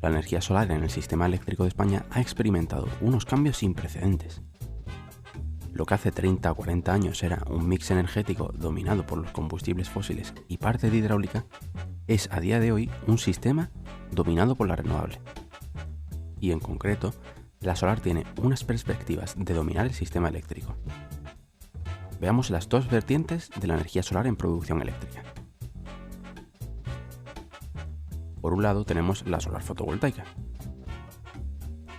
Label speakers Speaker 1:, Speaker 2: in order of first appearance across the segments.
Speaker 1: La energía solar en el sistema eléctrico de España ha experimentado unos cambios sin precedentes. Lo que hace 30 o 40 años era un mix energético dominado por los combustibles fósiles y parte de hidráulica, es a día de hoy un sistema dominado por la renovable. Y en concreto, la solar tiene unas perspectivas de dominar el sistema eléctrico. Veamos las dos vertientes de la energía solar en producción eléctrica. Por un lado tenemos la solar fotovoltaica.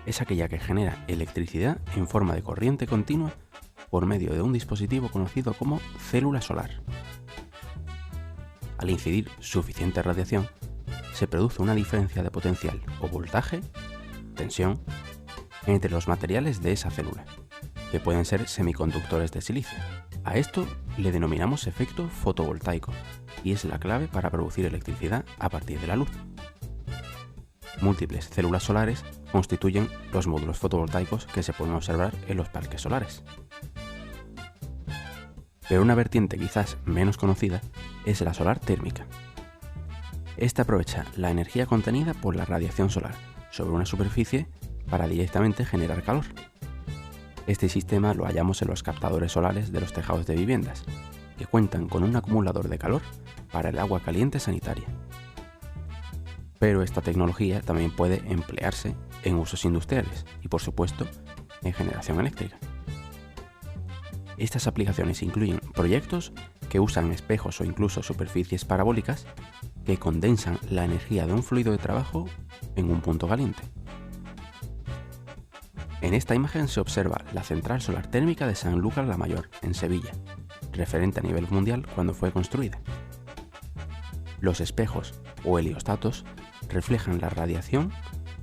Speaker 1: Es aquella que genera electricidad en forma de corriente continua por medio de un dispositivo conocido como célula solar. Al incidir suficiente radiación, se produce una diferencia de potencial o voltaje, tensión, entre los materiales de esa célula, que pueden ser semiconductores de silicio. A esto le denominamos efecto fotovoltaico y es la clave para producir electricidad a partir de la luz. Múltiples células solares constituyen los módulos fotovoltaicos que se pueden observar en los parques solares. Pero una vertiente quizás menos conocida es la solar térmica. Esta aprovecha la energía contenida por la radiación solar sobre una superficie para directamente generar calor. Este sistema lo hallamos en los captadores solares de los tejados de viviendas, que cuentan con un acumulador de calor para el agua caliente sanitaria. Pero esta tecnología también puede emplearse en usos industriales y, por supuesto, en generación eléctrica. Estas aplicaciones incluyen proyectos que usan espejos o incluso superficies parabólicas que condensan la energía de un fluido de trabajo en un punto caliente. En esta imagen se observa la central solar térmica de Sanlúcar la Mayor, en Sevilla, referente a nivel mundial cuando fue construida. Los espejos o heliostatos reflejan la radiación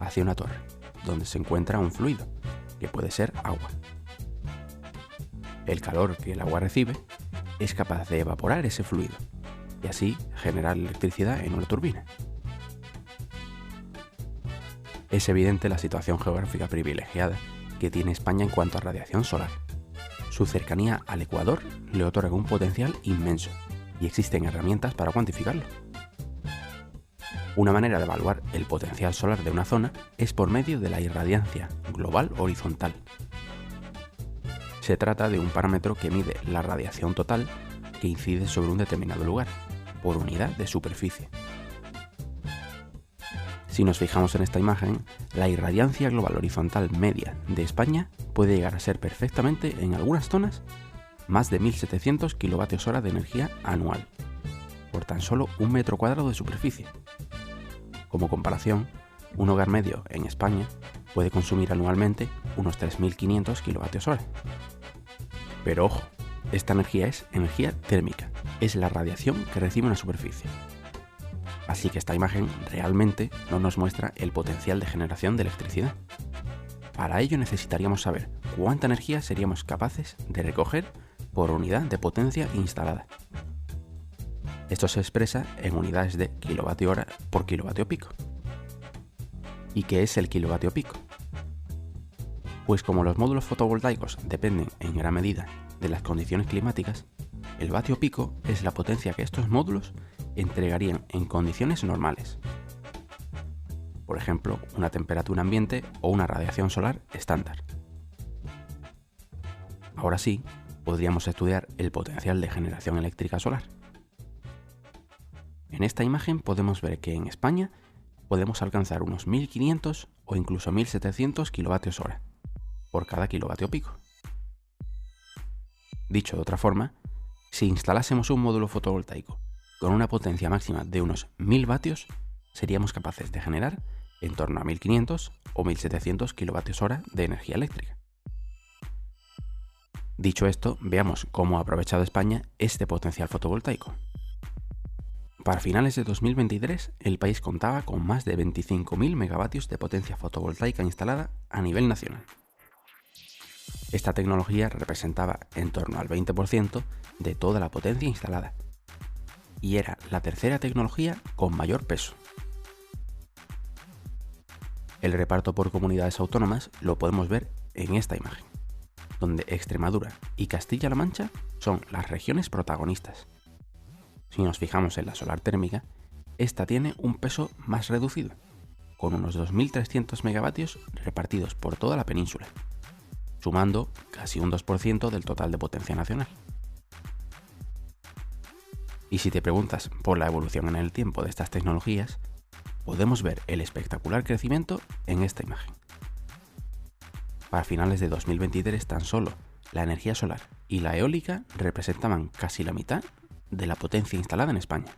Speaker 1: hacia una torre, donde se encuentra un fluido, que puede ser agua. El calor que el agua recibe es capaz de evaporar ese fluido y así generar electricidad en una turbina. Es evidente la situación geográfica privilegiada que tiene España en cuanto a radiación solar. Su cercanía al Ecuador le otorga un potencial inmenso y existen herramientas para cuantificarlo. Una manera de evaluar el potencial solar de una zona es por medio de la irradiancia global horizontal. Se trata de un parámetro que mide la radiación total que incide sobre un determinado lugar, por unidad de superficie. Si nos fijamos en esta imagen, la irradiancia global horizontal media de España puede llegar a ser perfectamente, en algunas zonas, más de 1.700 kWh de energía anual, por tan solo 1 metro cuadrado de superficie. Como comparación, un hogar medio en España puede consumir anualmente unos 3.500 kWh. Pero ojo, esta energía es energía térmica, es la radiación que recibe una superficie. Así que esta imagen realmente no nos muestra el potencial de generación de electricidad. Para ello necesitaríamos saber cuánta energía seríamos capaces de recoger por unidad de potencia instalada. Esto se expresa en unidades de kilovatio hora por kilovatio pico. ¿Y qué es el kilovatio pico? Pues como los módulos fotovoltaicos dependen en gran medida de las condiciones climáticas, el vatio pico es la potencia que estos módulos entregarían en condiciones normales. Por ejemplo, una temperatura ambiente o una radiación solar estándar. Ahora sí, podríamos estudiar el potencial de generación eléctrica solar. En esta imagen podemos ver que en España podemos alcanzar unos 1.500 o incluso 1.700 kWh por cada kilovatio pico. Dicho de otra forma, si instalásemos un módulo fotovoltaico con una potencia máxima de unos 1.000 vatios, seríamos capaces de generar en torno a 1.500 o 1.700 kWh de energía eléctrica. Dicho esto, veamos cómo ha aprovechado España este potencial fotovoltaico. Para finales de 2023, el país contaba con más de 25.000 megavatios de potencia fotovoltaica instalada a nivel nacional. Esta tecnología representaba en torno al 20% de toda la potencia instalada y era la tercera tecnología con mayor peso. El reparto por comunidades autónomas lo podemos ver en esta imagen, donde Extremadura y Castilla-La Mancha son las regiones protagonistas. Si nos fijamos en la solar térmica, esta tiene un peso más reducido, con unos 2.300 megavatios repartidos por toda la península, sumando casi un 2% del total de potencia nacional. Y si te preguntas por la evolución en el tiempo de estas tecnologías, podemos ver el espectacular crecimiento en esta imagen. Para finales de 2023, tan solo la energía solar y la eólica representaban casi la mitad de la potencia instalada en España.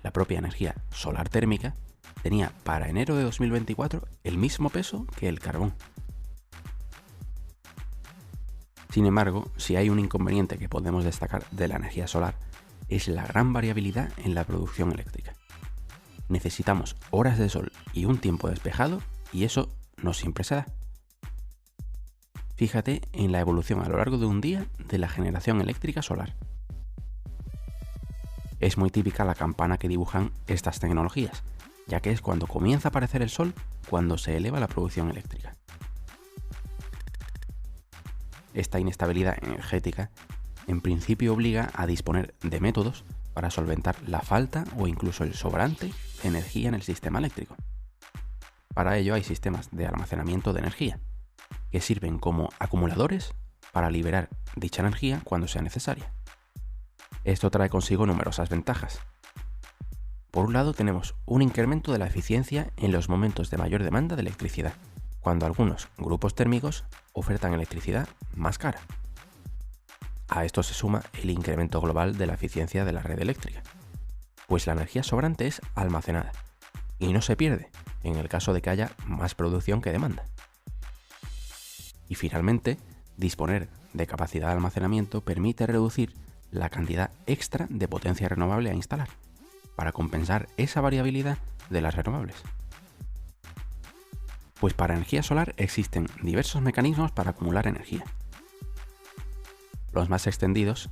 Speaker 1: La propia energía solar térmica tenía para enero de 2024 el mismo peso que el carbón. Sin embargo, si hay un inconveniente que podemos destacar de la energía solar, es la gran variabilidad en la producción eléctrica. Necesitamos horas de sol y un tiempo despejado, y eso no siempre se da. Fíjate en la evolución a lo largo de un día de la generación eléctrica solar. Es muy típica la campana que dibujan estas tecnologías, ya que es cuando comienza a aparecer el sol cuando se eleva la producción eléctrica. Esta inestabilidad energética en principio obliga a disponer de métodos para solventar la falta o incluso el sobrante de energía en el sistema eléctrico. Para ello hay sistemas de almacenamiento de energía, que sirven como acumuladores para liberar dicha energía cuando sea necesaria. Esto trae consigo numerosas ventajas. Por un lado, tenemos un incremento de la eficiencia en los momentos de mayor demanda de electricidad, cuando algunos grupos térmicos ofertan electricidad más cara. A esto se suma el incremento global de la eficiencia de la red eléctrica, pues la energía sobrante es almacenada y no se pierde en el caso de que haya más producción que demanda. Y finalmente, disponer de capacidad de almacenamiento permite reducir la cantidad extra de potencia renovable a instalar, para compensar esa variabilidad de las renovables. Pues para energía solar existen diversos mecanismos para acumular energía. Los más extendidos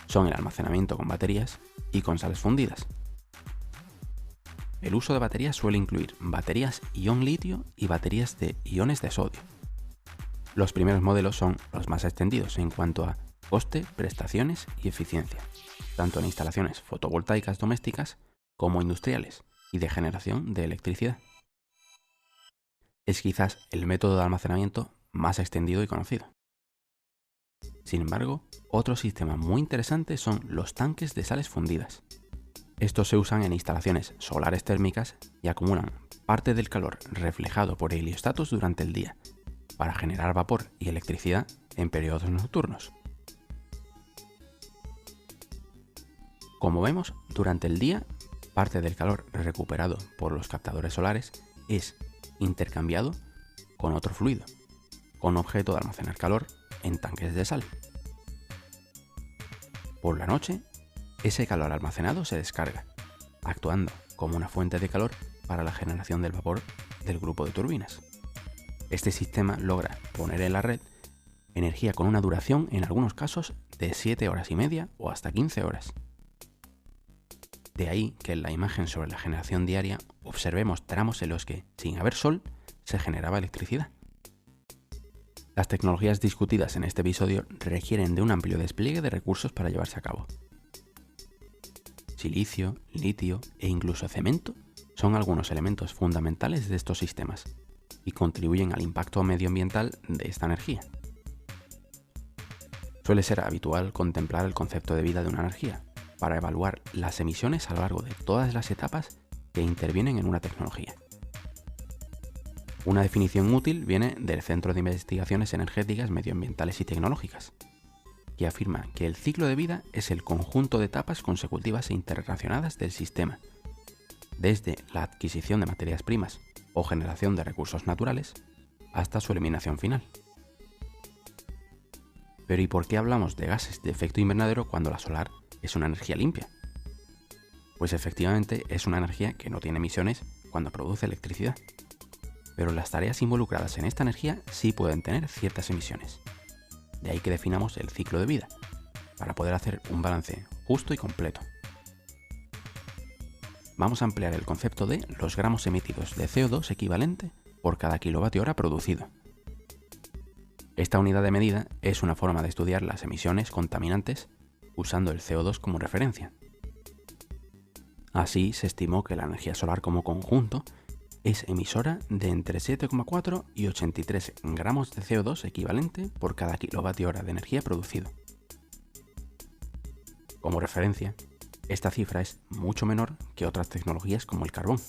Speaker 1: son el almacenamiento con baterías y con sales fundidas. El uso de baterías suele incluir baterías ion litio y baterías de iones de sodio. Los primeros modelos son los más extendidos en cuanto a coste, prestaciones y eficiencia, tanto en instalaciones fotovoltaicas domésticas como industriales y de generación de electricidad. Es quizás el método de almacenamiento más extendido y conocido. Sin embargo, otro sistema muy interesante son los tanques de sales fundidas. Estos se usan en instalaciones solares térmicas y acumulan parte del calor reflejado por heliostatos durante el día, para generar vapor y electricidad en periodos nocturnos. Como vemos, durante el día, parte del calor recuperado por los captadores solares es intercambiado con otro fluido, con objeto de almacenar calor en tanques de sal. Por la noche, ese calor almacenado se descarga, actuando como una fuente de calor para la generación del vapor del grupo de turbinas. Este sistema logra poner en la red energía con una duración, en algunos casos, de 7 horas y media o hasta 15 horas. De ahí que en la imagen sobre la generación diaria observemos tramos en los que, sin haber sol, se generaba electricidad. Las tecnologías discutidas en este episodio requieren de un amplio despliegue de recursos para llevarse a cabo. Silicio, litio e incluso cemento son algunos elementos fundamentales de estos sistemas y contribuyen al impacto medioambiental de esta energía. Suele ser habitual contemplar el concepto de vida de una energía para evaluar las emisiones a lo largo de todas las etapas que intervienen en una tecnología. Una definición útil viene del Centro de Investigaciones Energéticas, Medioambientales y Tecnológicas, que afirma que el ciclo de vida es el conjunto de etapas consecutivas e interrelacionadas del sistema, desde la adquisición de materias primas o generación de recursos naturales hasta su eliminación final. Pero ¿y por qué hablamos de gases de efecto invernadero cuando la solar es una energía limpia? Pues efectivamente es una energía que no tiene emisiones cuando produce electricidad. Pero las tareas involucradas en esta energía sí pueden tener ciertas emisiones. De ahí que definamos el ciclo de vida, para poder hacer un balance justo y completo. Vamos a emplear el concepto de los gramos emitidos de CO2 equivalente por cada kilovatio hora producido. Esta unidad de medida es una forma de estudiar las emisiones contaminantes usando el CO2 como referencia. Así se estimó que la energía solar como conjunto es emisora de entre 7,4 y 83 gramos de CO2 equivalente por cada kilovatio hora de energía producido. Como referencia, esta cifra es mucho menor que otras tecnologías como el carbón.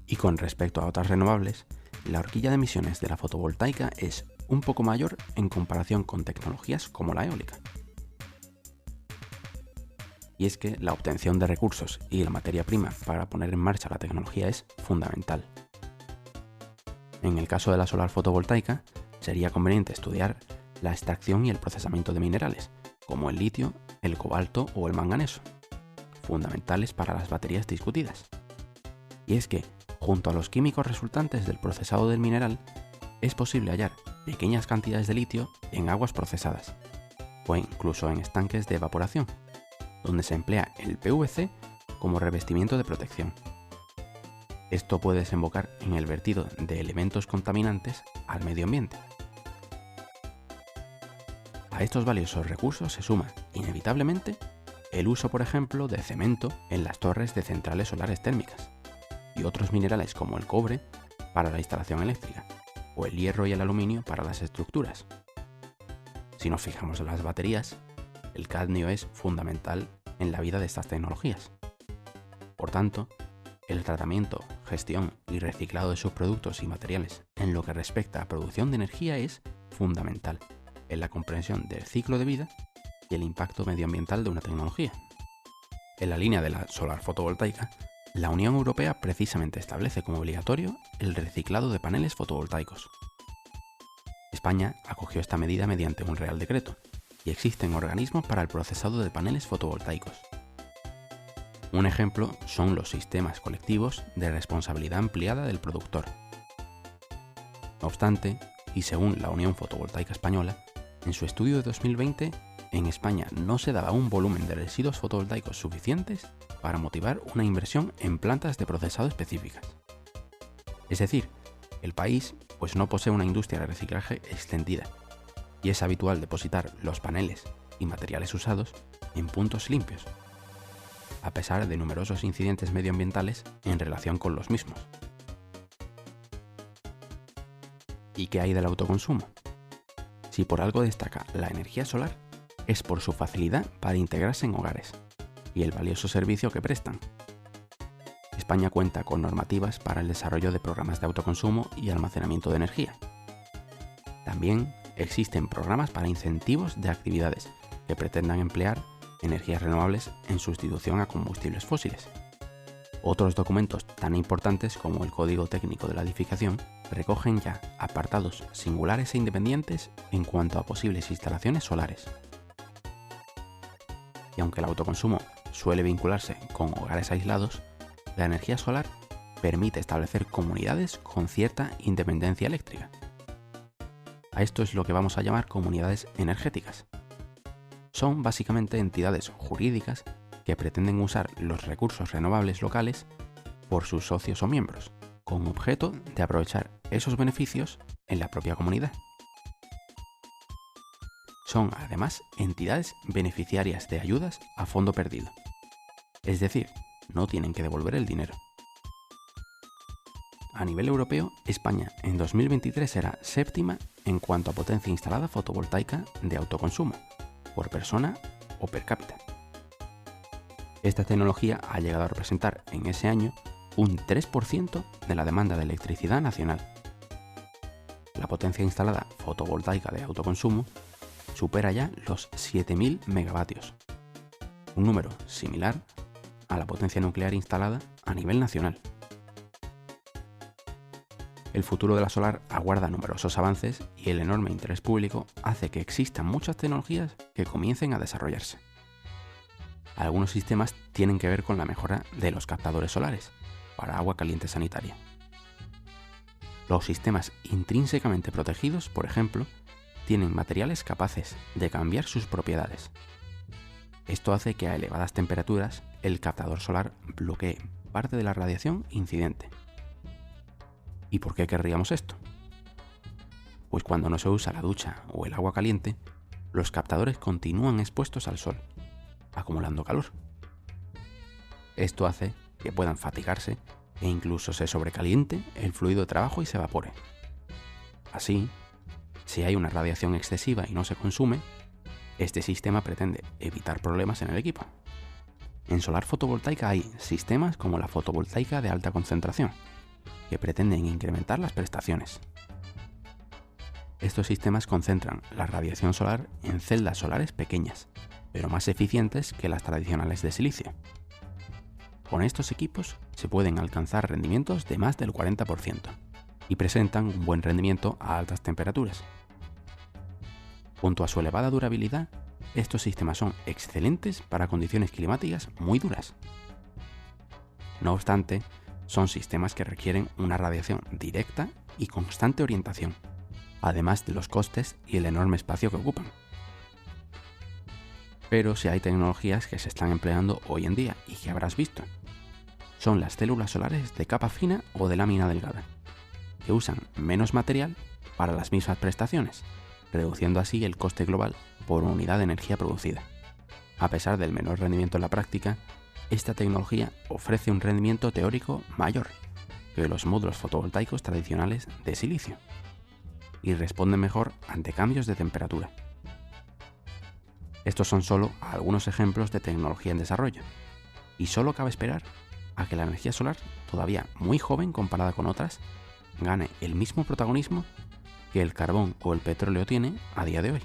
Speaker 1: Y con respecto a otras renovables, la horquilla de emisiones de la fotovoltaica es un poco mayor en comparación con tecnologías como la eólica. Y es que la obtención de recursos y la materia prima para poner en marcha la tecnología es fundamental. En el caso de la solar fotovoltaica, sería conveniente estudiar la extracción y el procesamiento de minerales, como el litio, el cobalto o el manganeso, fundamentales para las baterías discutidas. Y es que, junto a los químicos resultantes del procesado del mineral, es posible hallar pequeñas cantidades de litio en aguas procesadas, o incluso en estanques de evaporación, donde se emplea el PVC como revestimiento de protección. Esto puede desembocar en el vertido de elementos contaminantes al medio ambiente. A estos valiosos recursos se suma, inevitablemente, el uso, por ejemplo, de cemento en las torres de centrales solares térmicas, y otros minerales como el cobre para la instalación eléctrica, o el hierro y el aluminio para las estructuras. Si nos fijamos en las baterías, el cadmio es fundamental en la vida de estas tecnologías. Por tanto, el tratamiento, gestión y reciclado de sus productos y materiales en lo que respecta a producción de energía es fundamental en la comprensión del ciclo de vida y el impacto medioambiental de una tecnología. En la línea de la solar fotovoltaica, la Unión Europea precisamente establece como obligatorio el reciclado de paneles fotovoltaicos. España acogió esta medida mediante un Real Decreto, y existen organismos para el procesado de paneles fotovoltaicos. Un ejemplo son los sistemas colectivos de responsabilidad ampliada del productor. No obstante, y según la Unión Fotovoltaica Española, en su estudio de 2020, en España no se daba un volumen de residuos fotovoltaicos suficientes para motivar una inversión en plantas de procesado específicas. Es decir, el país pues no posee una industria de reciclaje extendida, y es habitual depositar los paneles y materiales usados en puntos limpios, a pesar de numerosos incidentes medioambientales en relación con los mismos. ¿Y qué hay del autoconsumo? Si por algo destaca la energía solar, es por su facilidad para integrarse en hogares y el valioso servicio que prestan. España cuenta con normativas para el desarrollo de programas de autoconsumo y almacenamiento de energía. También existen programas para incentivos de actividades que pretendan emplear energías renovables en sustitución a combustibles fósiles. Otros documentos tan importantes como el Código Técnico de la Edificación recogen ya apartados singulares e independientes en cuanto a posibles instalaciones solares. Y aunque el autoconsumo suele vincularse con hogares aislados, la energía solar permite establecer comunidades con cierta independencia eléctrica. A esto es lo que vamos a llamar comunidades energéticas. Son básicamente entidades jurídicas que pretenden usar los recursos renovables locales por sus socios o miembros, con objeto de aprovechar esos beneficios en la propia comunidad. Son además entidades beneficiarias de ayudas a fondo perdido. Es decir, no tienen que devolver el dinero. A nivel europeo, España en 2023 era séptima en cuanto a potencia instalada fotovoltaica de autoconsumo, por persona o per cápita. Esta tecnología ha llegado a representar en ese año un 3% de la demanda de electricidad nacional. La potencia instalada fotovoltaica de autoconsumo supera ya los 7.000 megavatios, un número similar a la potencia nuclear instalada a nivel nacional. El futuro de la solar aguarda numerosos avances y el enorme interés público hace que existan muchas tecnologías que comiencen a desarrollarse. Algunos sistemas tienen que ver con la mejora de los captadores solares para agua caliente sanitaria. Los sistemas intrínsecamente protegidos, por ejemplo, tienen materiales capaces de cambiar sus propiedades. Esto hace que a elevadas temperaturas el captador solar bloquee parte de la radiación incidente. ¿Y por qué querríamos esto? Pues cuando no se usa la ducha o el agua caliente, los captadores continúan expuestos al sol, acumulando calor. Esto hace que puedan fatigarse e incluso se sobrecaliente el fluido de trabajo y se evapore. Así, si hay una radiación excesiva y no se consume, este sistema pretende evitar problemas en el equipo. En solar fotovoltaica hay sistemas como la fotovoltaica de alta concentración, que pretenden incrementar las prestaciones. Estos sistemas concentran la radiación solar en celdas solares pequeñas, pero más eficientes que las tradicionales de silicio. Con estos equipos se pueden alcanzar rendimientos de más del 40% y presentan un buen rendimiento a altas temperaturas. Junto a su elevada durabilidad, estos sistemas son excelentes para condiciones climáticas muy duras. No obstante, son sistemas que requieren una radiación directa y constante orientación, además de los costes y el enorme espacio que ocupan. Pero si hay tecnologías que se están empleando hoy en día y que habrás visto, son las células solares de capa fina o de lámina delgada, que usan menos material para las mismas prestaciones, reduciendo así el coste global por unidad de energía producida. A pesar del menor rendimiento en la práctica, esta tecnología ofrece un rendimiento teórico mayor que los módulos fotovoltaicos tradicionales de silicio y responde mejor ante cambios de temperatura. Estos son solo algunos ejemplos de tecnología en desarrollo, y solo cabe esperar a que la energía solar, todavía muy joven comparada con otras, gane el mismo protagonismo que el carbón o el petróleo tiene a día de hoy.